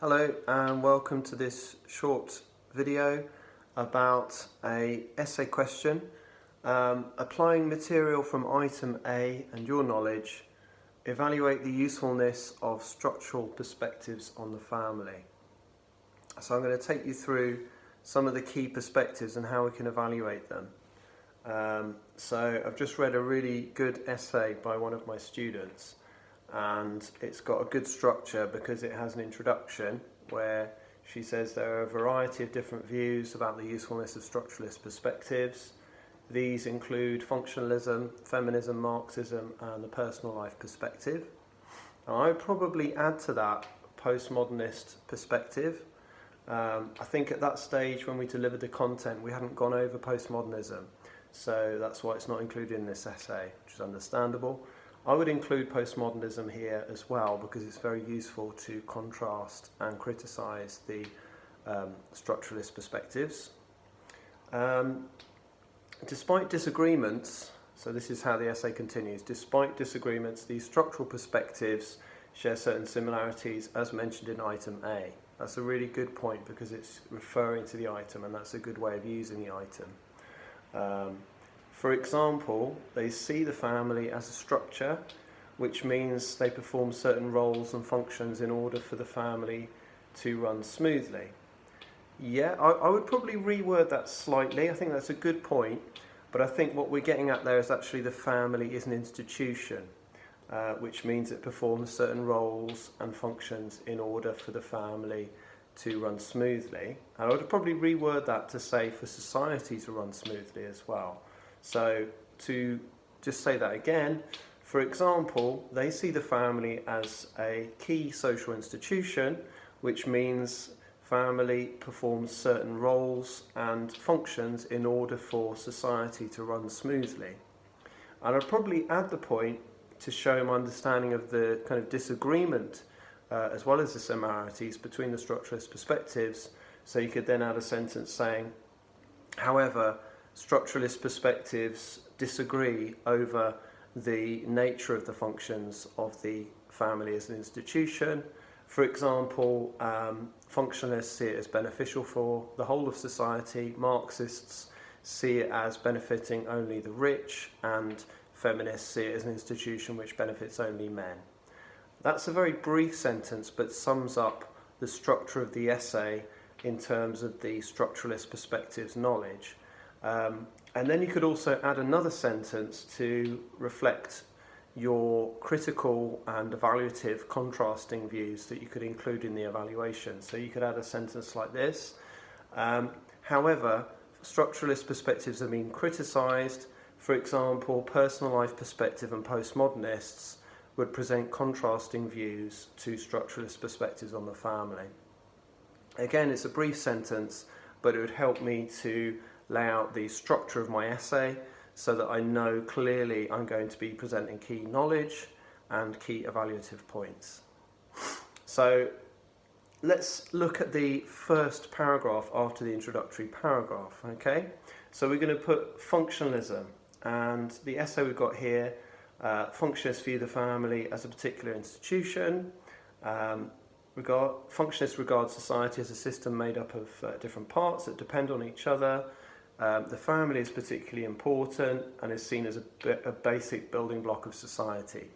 Hello and welcome to this short video about a essay question applying material from item A and your knowledge. Evaluate the usefulness of structural perspectives on the family. So I'm going to take you through some of the key perspectives and how we can evaluate them. So I've just read a really good essay by one of my students, and it's got a good structure because it has an introduction where she says there are a variety of different views about the usefulness of structuralist perspectives. These include functionalism, feminism, Marxism and the personal life perspective. And I would probably add to that postmodernist perspective. I think at that stage when we delivered the content we hadn't gone over postmodernism, so that's why it's not included in this essay, which is understandable. I would include postmodernism here as well because it's very useful to contrast and criticise the structuralist perspectives. Despite disagreements, so this is how the essay continues, despite disagreements, these structural perspectives share certain similarities as mentioned in item A. That's a really good point because it's referring to the item, and that's a good way of using the item. For example, they see the family as a structure, which means they perform certain roles and functions in order for the family to run smoothly. Yeah, I would probably reword that slightly. I think that's a good point, but I think what we're getting at there is actually the family is an institution, which means it performs certain roles and functions in order for the family to run smoothly. And I would probably reword that to say for society to run smoothly as well. So to just say that again, for example, they see the family as a key social institution, which means family performs certain roles and functions in order for society to run smoothly. And I'd probably add the point to show my understanding of the kind of disagreement as well as the similarities between the structuralist perspectives. So you could then add a sentence saying, however, structuralist perspectives disagree over the nature of the functions of the family as an institution. For example, functionalists see it as beneficial for the whole of society, Marxists see it as benefiting only the rich, and feminists see it as an institution which benefits only men. That's a very brief sentence but sums up the structure of the essay in terms of the structuralist perspectives knowledge. And then you could also add another sentence to reflect your critical and evaluative contrasting views that you could include in the evaluation. So you could add a sentence like this. However, structuralist perspectives have been criticised. For example, personal life perspective and postmodernists would present contrasting views to structuralist perspectives on the family. Again, it's a brief sentence, but it would help me to lay out the structure of my essay so that I know clearly I'm going to be presenting key knowledge and key evaluative points. So let's look at the first paragraph after the introductory paragraph, okay? So we're going to put functionalism, and the essay we've got here, functionists view the family as a particular institution. Functionists regard society as a system made up of different parts that depend on each other. The family is particularly important and is seen as a basic building block of society.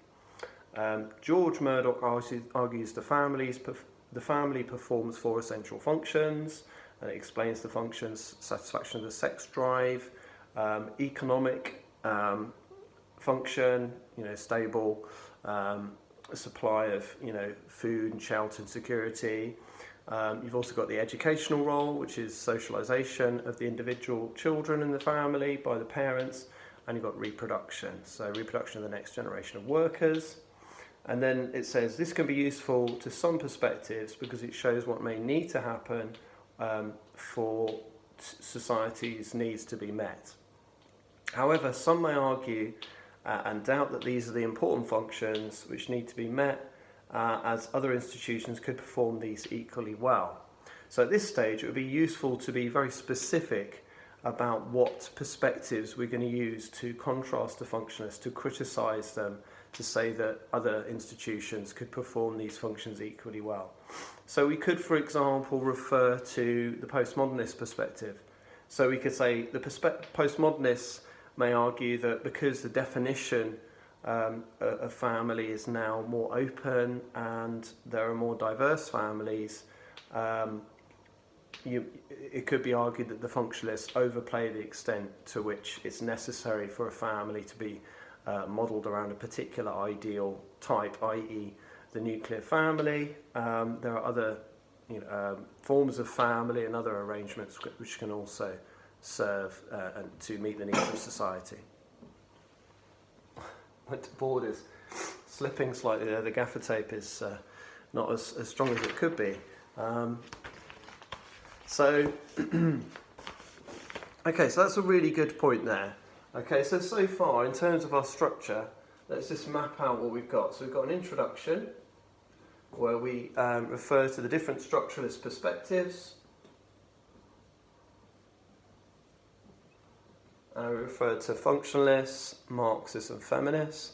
George Murdoch argues the family performs four essential functions, and it explains the functions: satisfaction of the sex drive, economic function, stable supply of food and shelter and security. You've also got the educational role, which is socialisation of the individual children in the family by the parents, and you've got reproduction, so reproduction of the next generation of workers. And then it says this can be useful to some perspectives because it shows what may need to happen for society's needs to be met. However, some may argue and doubt that these are the important functions which need to be met, as other institutions could perform these equally well. So at this stage it would be useful to be very specific about what perspectives we're going to use to contrast the functionalists, to criticise them, to say that other institutions could perform these functions equally well. So we could, for example, refer to the postmodernist perspective. So we could say the postmodernists may argue that because the definition of family is now more open and there are more diverse families, it could be argued that the functionalists overplay the extent to which it's necessary for a family to be modelled around a particular ideal type, i.e. the nuclear family. There are other forms of family and other arrangements which can also serve to meet the needs of society. My board is slipping slightly there. The gaffer tape is not as strong as it could be. Okay, so that's a really good point there. Okay, so far in terms of our structure, let's just map out what we've got. So we've got an introduction where we refer to the different structuralist perspectives. We referred to functionalists, Marxists and feminists.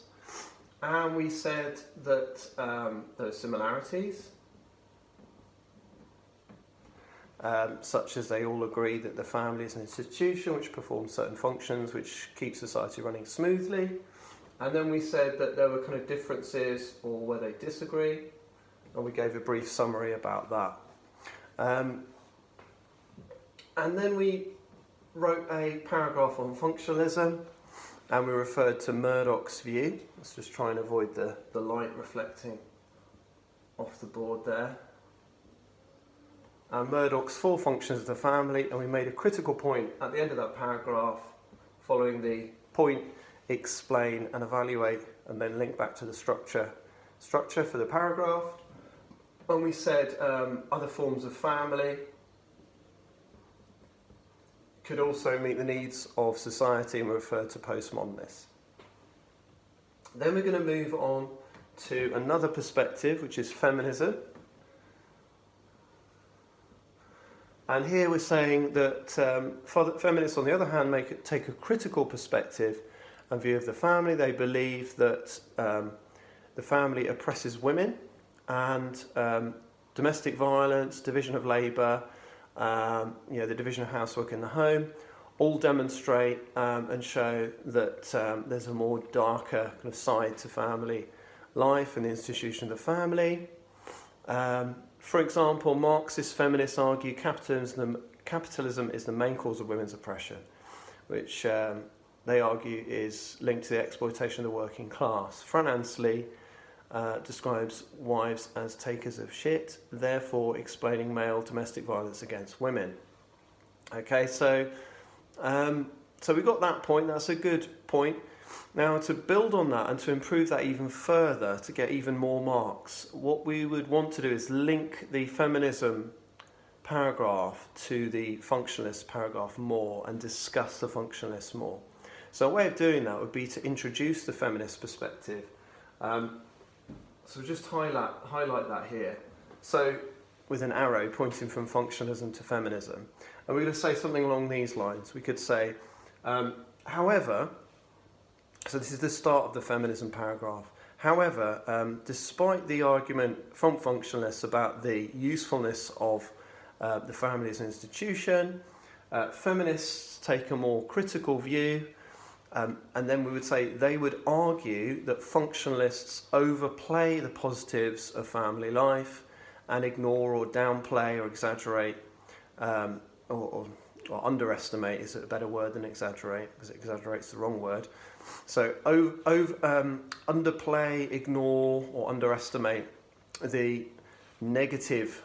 And we said that there are similarities, such as they all agree that the family is an institution which performs certain functions which keep society running smoothly. And then we said that there were kind of differences or where they disagree, and we gave a brief summary about that. And then we wrote a paragraph on functionalism, and we referred to Murdoch's view. Let's just try and avoid the light reflecting off the board there. And Murdoch's 4 functions of the family, and we made a critical point at the end of that paragraph, following the point, explain and evaluate, and then link back to the structure for the paragraph. And we said other forms of family could also meet the needs of society, and we referred to postmodernists. Then we're going to move on to another perspective, which is feminism. And here we're saying that feminists, on the other hand, take a critical perspective and view of the family. They believe that the family oppresses women, and domestic violence, division of labour, the division of housework in the home, all demonstrate and show that there's a more darker kind of side to family life and the institution of the family. For example, Marxist feminists argue capitalism is the main cause of women's oppression, which they argue is linked to the exploitation of the working class. Fran Ansley describes wives as takers of shit, therefore explaining male domestic violence against women. Okay, so we got that point. That's a good point. Now, to build on that and to improve that even further, to get even more marks, what we would want to do is link the feminism paragraph to the functionalist paragraph more and discuss the functionalists more. So a way of doing that would be to introduce the feminist perspective. So just highlight that here. So with an arrow pointing from functionalism to feminism. And we're going to say something along these lines. We could say, however, so this is the start of the feminism paragraph. However, despite the argument from functionalists about the usefulness of the family as an institution, feminists take a more critical view, and then we would say they would argue that functionalists overplay the positives of family life and ignore or downplay or exaggerate or underestimate is a better word than exaggerate, because exaggerate's the wrong word. So underplay, ignore or underestimate the negative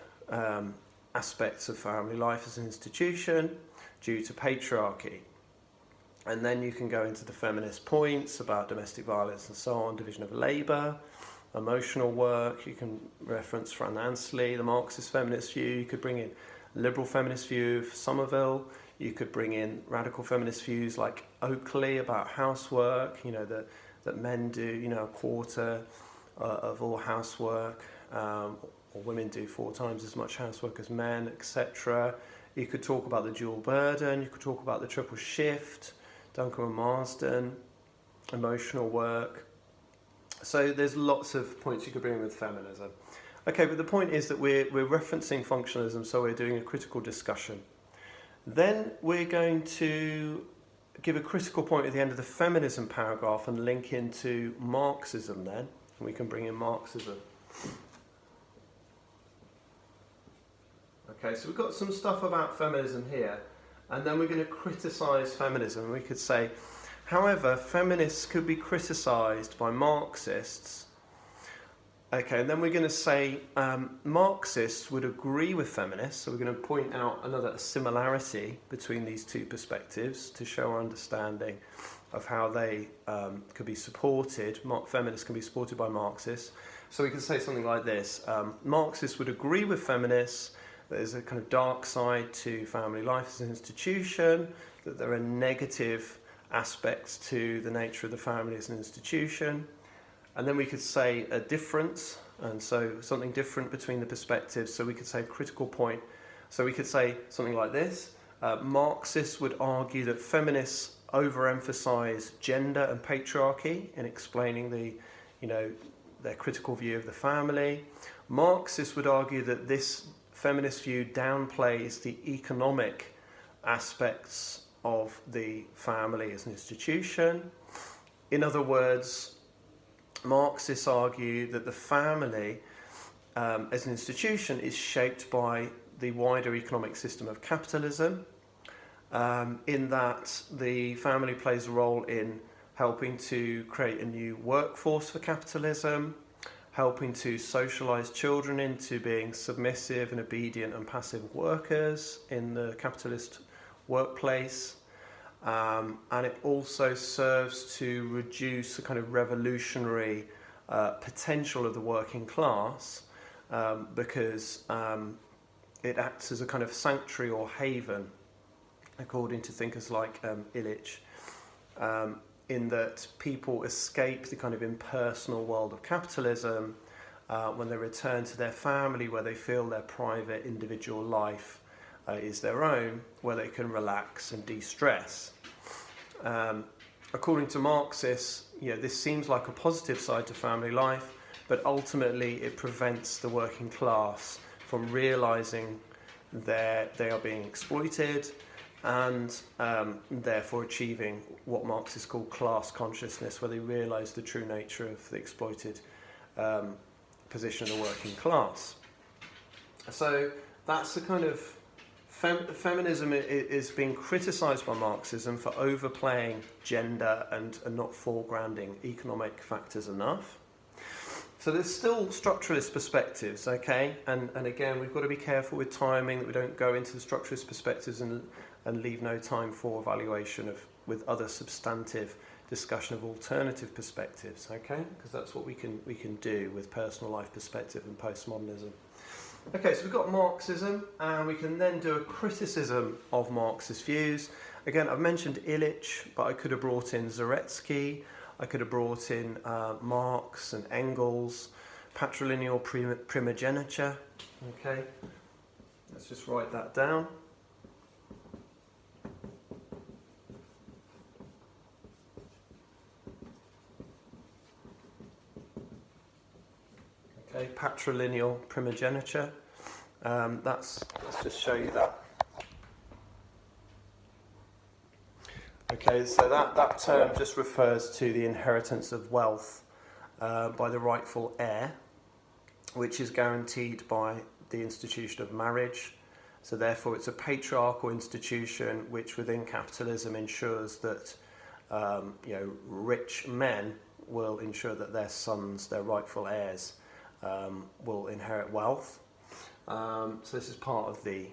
aspects of family life as an institution due to patriarchy. And then you can go into the feminist points about domestic violence and so on, division of labour, emotional work. You can reference Fran Ansley, the Marxist feminist view. You could bring in liberal feminist view of Somerville. You could bring in radical feminist views like Oakley about housework, that men do, a quarter of all housework, or women do 4 times as much housework as men, etc. You could talk about the dual burden. You could talk about the triple shift, Duncan and Marsden, emotional work. So there's lots of points you could bring in with feminism. Okay, but the point is that we're referencing functionalism, so we're doing a critical discussion. Then we're going to give a critical point at the end of the feminism paragraph and link into Marxism then. And we can bring in Marxism. Okay, so we've got some stuff about feminism here, and then we're going to criticise feminism. We could say, however, feminists could be criticised by Marxists. Okay, and then we're going to say Marxists would agree with feminists, so we're going to point out another similarity between these two perspectives to show our understanding of how they could be supported. Feminists can be supported by Marxists. So we can say something like this. Marxists would agree with feminists that there's a kind of dark side to family life as an institution, that there are negative aspects to the nature of the family as an institution. And then we could say a difference, and so something different between the perspectives. So we could say a critical point. So we could say something like this. Marxists would argue that feminists overemphasize gender and patriarchy in explaining their critical view of the family. Marxists would argue that this feminist view downplays the economic aspects of the family as an institution. In other words, Marxists argue that the family as an institution is shaped by the wider economic system of capitalism, in that the family plays a role in helping to create a new workforce for capitalism, helping to socialise children into being submissive and obedient and passive workers in the capitalist workplace. And it also serves to reduce the kind of revolutionary potential of the working class because it acts as a kind of sanctuary or haven, according to thinkers like Illich, in that people escape the kind of impersonal world of capitalism when they return to their family, where they feel their private individual life is their own, where they can relax and de-stress. According to Marxists, this seems like a positive side to family life, but ultimately it prevents the working class from realising that they are being exploited and therefore achieving what Marxists call class consciousness, where they realise the true nature of the exploited position of the working class. So that's the kind of feminism is being criticised by Marxism for overplaying gender and not foregrounding economic factors enough. So there's still structuralist perspectives, okay? And again, we've got to be careful with timing, that we don't go into the structuralist perspectives and leave no time for evaluation with other substantive discussion of alternative perspectives, okay? Because that's what we can do with personal life perspective and postmodernism. Okay, so we've got Marxism, and we can then do a criticism of Marxist views. Again, I've mentioned Illich, but I could have brought in Zaretsky, I could have brought in Marx and Engels, patrilineal primogeniture. Okay, let's just write that down. Okay, patrilineal primogeniture. Let's just show you that. Okay, so that term just refers to the inheritance of wealth by the rightful heir, which is guaranteed by the institution of marriage. So therefore it's a patriarchal institution which within capitalism ensures that rich men will ensure that their sons, their rightful heirs, will inherit wealth. So this is part of the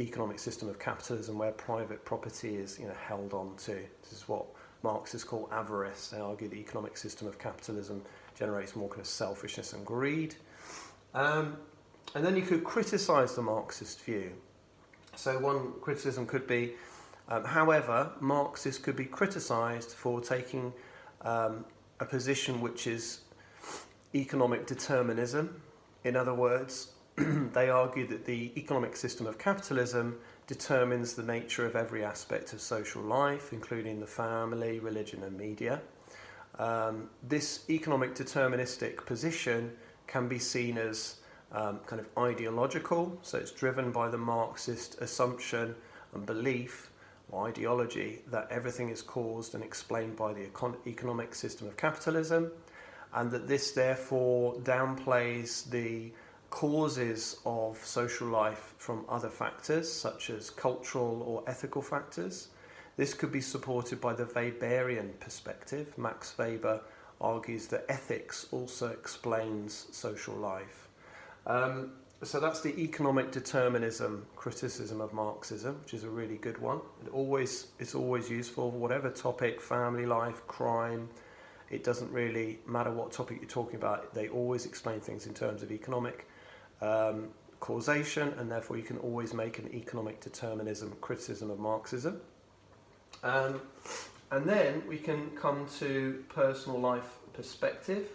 economic system of capitalism where private property is held on to. This is what Marxists call avarice. They argue the economic system of capitalism generates more kind of selfishness and greed. And then you could criticise the Marxist view. So one criticism could be, however, Marxists could be criticised for taking a position which is economic determinism. In other words, they argue that the economic system of capitalism determines the nature of every aspect of social life, including the family, religion and media. This economic deterministic position can be seen as kind of ideological, so it's driven by the Marxist assumption and belief or ideology that everything is caused and explained by the economic system of capitalism, and that this therefore downplays the causes of social life from other factors such as cultural or ethical factors. This could be supported by the Weberian perspective. Max Weber argues that ethics also explains social life. So that's the economic determinism criticism of Marxism, which is a really good one. It's always useful, whatever topic, family life, crime, it doesn't really matter what topic you're talking about, they always explain things in terms of economic causation, and therefore you can always make an economic determinism criticism of Marxism. And then we can come to personal life perspective.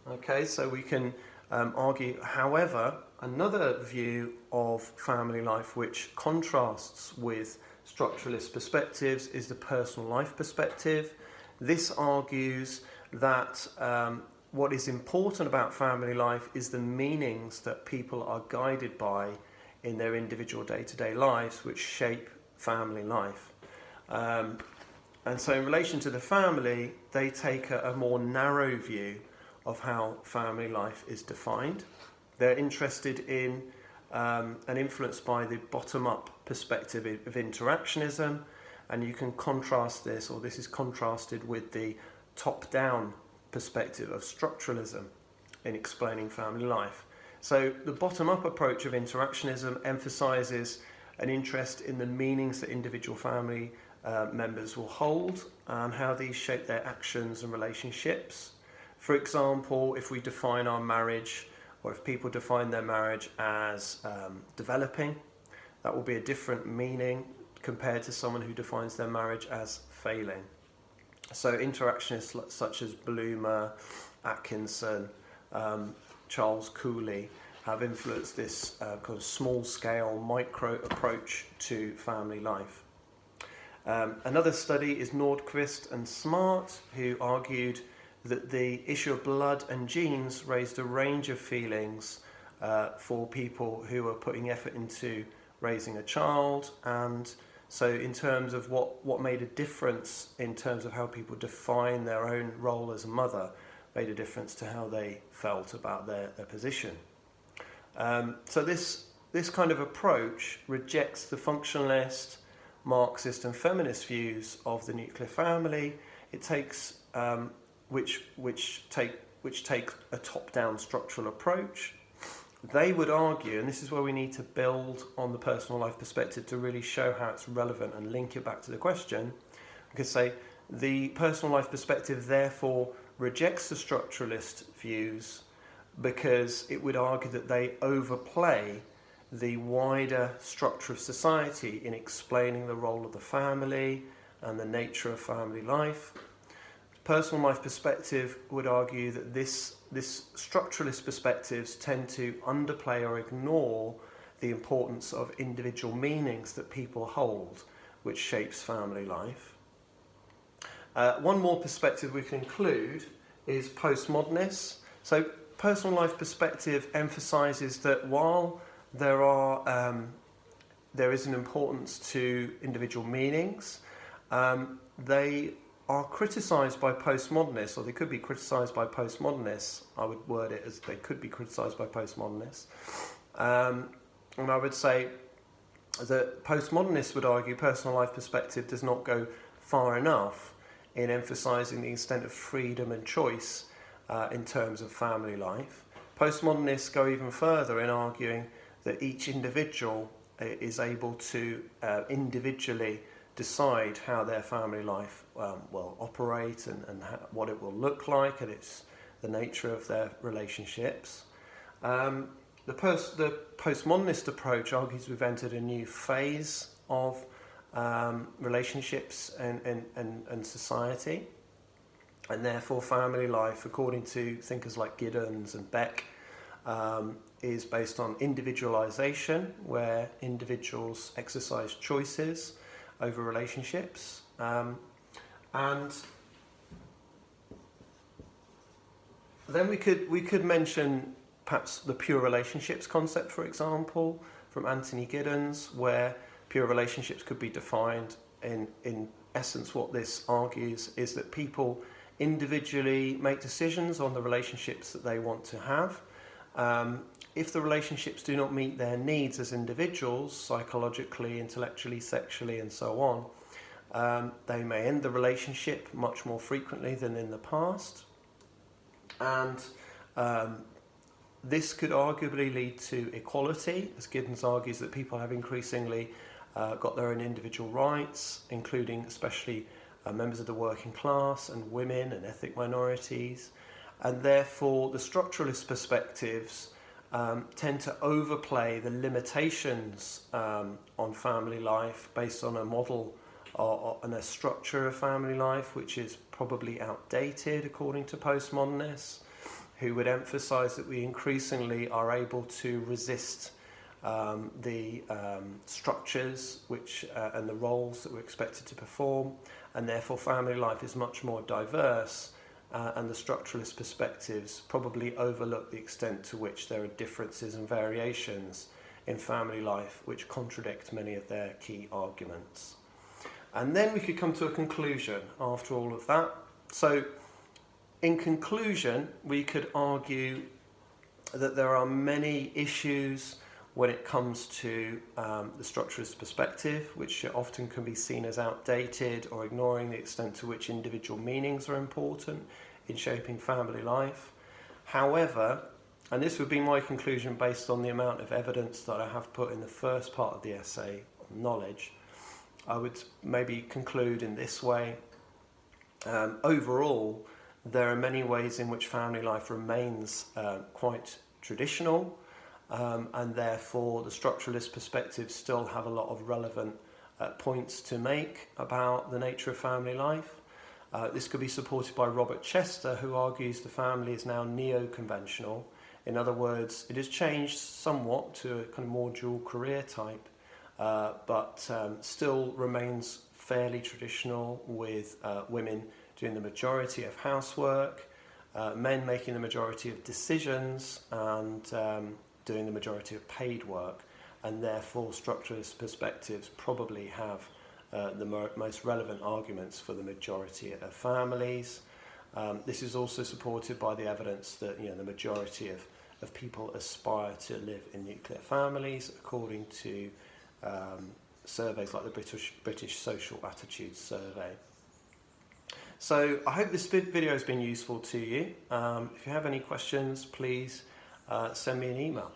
Okay, so we can argue, however, another view of family life which contrasts with structuralist perspectives is the personal life perspective. This argues that what is important about family life is the meanings that people are guided by in their individual day-to-day lives, which shape family life. And so in relation to the family, they take a more narrow view of how family life is defined. They're interested in and influenced by the bottom-up perspective of interactionism, and you can contrast this, or this is contrasted with the top-down perspective of structuralism in explaining family life. So the bottom-up approach of interactionism emphasizes an interest in the meanings that individual family members will hold and how these shape their actions and relationships. For example, if we define our marriage, or if people define their marriage as developing, that will be a different meaning compared to someone who defines their marriage as failing. So interactionists such as Bloomer, Atkinson, Charles Cooley have influenced this kind of small-scale, micro approach to family life. Another study is Nordquist and Smart, who argued that the issue of blood and genes raised a range of feelings for people who are putting effort into raising a child, and so in terms of what made a difference in terms of how people define their own role as a mother, made a difference to how they felt about their position. So this kind of approach rejects the functionalist, Marxist and feminist views of the nuclear family. It takes which take a top-down structural approach. They would argue, and this is where we need to build on the personal life perspective to really show how it's relevant and link it back to the question. We could say the personal life perspective therefore rejects the structuralist views because it would argue that they overplay the wider structure of society in explaining the role of the family and the nature of family life. Personal life perspective would argue that this structuralist perspectives tend to underplay or ignore the importance of individual meanings that people hold, which shapes family life. One more perspective we can include is postmodernist. So personal life perspective emphasizes that while there is an importance to individual meanings, they are criticised by postmodernists, or they could be criticised by postmodernists. I would word it as they could be criticised by postmodernists. And I would say that postmodernists would argue personal life perspective does not go far enough in emphasising the extent of freedom and choice in terms of family life. Postmodernists go even further in arguing that each individual is able to individually decide how their family life will operate and what it will look like, and it's the nature of their relationships. The postmodernist approach argues we've entered a new phase of relationships and society, and therefore family life, according to thinkers like Giddens and Beck, is based on individualization, where individuals exercise choices over relationships, and then we could mention perhaps the pure relationships concept, for example, from Anthony Giddens, where pure relationships could be defined in essence. What this argues is that people individually make decisions on the relationships that they want to have. If the relationships do not meet their needs as individuals, psychologically, intellectually, sexually, and so on, they may end the relationship much more frequently than in the past. And this could arguably lead to equality, as Giddens argues that people have increasingly got their own individual rights, including especially members of the working class and women and ethnic minorities. And therefore the structuralist perspectives tend to overplay the limitations on family life based on a model and a structure of family life which is probably outdated according to postmodernists, who would emphasize that we increasingly are able to resist the structures which and the roles that we're expected to perform, and therefore family life is much more diverse, and the structuralist perspectives probably overlook the extent to which there are differences and variations in family life which contradict many of their key arguments. And then we could come to a conclusion after all of that. So in conclusion, we could argue that there are many issues when it comes to the structuralist perspective, which often can be seen as outdated or ignoring the extent to which individual meanings are important in shaping family life. However, and this would be my conclusion based on the amount of evidence that I have put in the first part of the essay on knowledge, I would maybe conclude in this way. Overall, there are many ways in which family life remains quite traditional, and therefore the structuralist perspectives still have a lot of relevant points to make about the nature of family life. This could be supported by Robert Chester, who argues the family is now neo-conventional. In other words, it has changed somewhat to a kind of more dual career type, but still remains fairly traditional, with women doing the majority of housework, men making the majority of decisions, and doing the majority of paid work. And therefore structuralist perspectives probably have the most relevant arguments for the majority of families. This is also supported by the evidence that the majority of people aspire to live in nuclear families, according to surveys like the British Social Attitudes Survey. So I hope this video has been useful to you. If you have any questions, please send me an email.